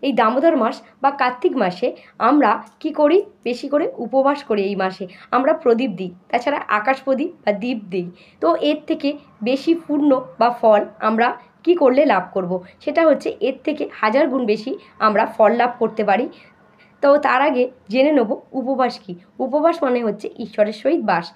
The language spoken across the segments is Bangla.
এই দামোদর মাস বা কার্তিক মাসে আমরা কি করি, বেশি করে উপবাস করি। এই মাসে আমরা প্রদীপ দিই, তাছাড়া আকাশ প্রদীপ বা দীপ দিই। তো এর থেকে বেশি পুণ্য বা ফল আমরা কি করলে লাভ করব, সেটা হচ্ছে এর থেকে 1000 গুণ বেশি আমরা ফল লাভ করতে পারি। তো তার আগে জেনে নেব উপবাস কী। উপবাস মানে হচ্ছে ঈশ্বরের সহিত বাস।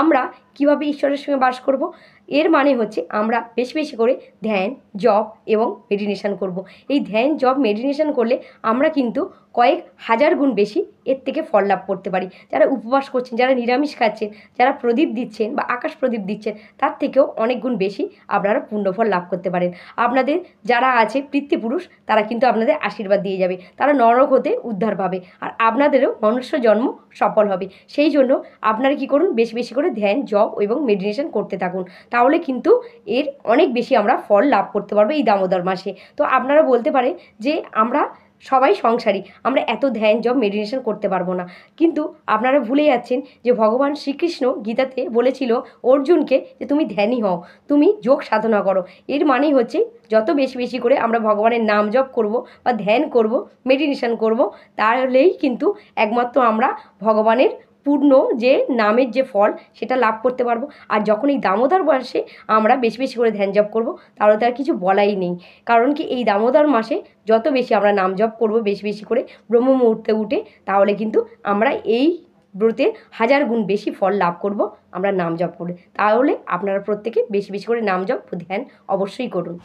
আমরা কীভাবে ঈশ্বরের সঙ্গে বাস করব, এর মানে হচ্ছে আমরা বেশি বেশি করে ধ্যান, জপ এবং মেডিটেশন করব। এই ধ্যান, জপ, মেডিটেশন করলে আমরা কিন্তু কয়েক হাজার গুণ বেশি এর থেকে ফল লাভ করতে পারি। যারা উপবাস করছেন, যারা নিরামিষ খাচ্ছেন, যারা প্রদীপ দিচ্ছেন বা আকাশ প্রদীপ দিচ্ছেন, তার থেকেও অনেক গুণ বেশি আপনারা পুণ্যফল লাভ করতে পারেন। আপনাদের যারা আছে পিতৃপুরুষ, তারা কিন্তু আপনাদের আশীর্বাদ দিয়ে যাবে, তারা নরক হতে উদ্ধার পাবে, আর আপনাদেরও মনুষ্য জন্ম সফল হবে। সেই জন্য আপনারা কী করুন, বেশি বেশি করে ধ্যান, জপ এবং মেডিটেশন করতে থাকুন। তাহলে কিন্তু এর অনেক বেশি আমরা ফল লাভ করতে পারবো এই দামোদর মাসে। তো আপনারা বলতে পারেন যে আমরা সবাই সংসারী, আমরা এত ধ্যান, জপ, মেডিটেশন করতে পারবো না। কিন্তু আপনারা ভুলে যাচ্ছেন যে ভগবান শ্রীকৃষ্ণ গীতাতে বলেছিল অর্জুনকে যে তুমি ধ্যানী হও, তুমি যোগ সাধনা করো। এর মানেই হচ্ছে যত বেশি বেশি করে আমরা ভগবানের নাম জপ করব বা ধ্যান করব, মেডিটেশন করব, তাহলেই কিন্তু একমাত্র আমরা ভগবানের পূর্ণ যে নামের যে ফল সেটা লাভ করতে পারবো। আর যখন এই দামোদর মাসে আমরা বেশি বেশি করে ধ্যান জপ করব, তাহলে তার কিছু বলাই নেই। কারণ কি, এই দামোদর মাসে যত বেশি আমরা নাম জপ করব বেশি বেশি করে ব্রহ্ম মুহূর্তে উঠে, তাহলে কিন্তু আমরা এই ব্রতে 1000 গুণ বেশি ফল লাভ করব আমরা নাম জপ করে। তাহলে আপনারা প্রত্যেকে বেশি বেশি করে নাম জপ ও ধ্যান অবশ্যই করুন।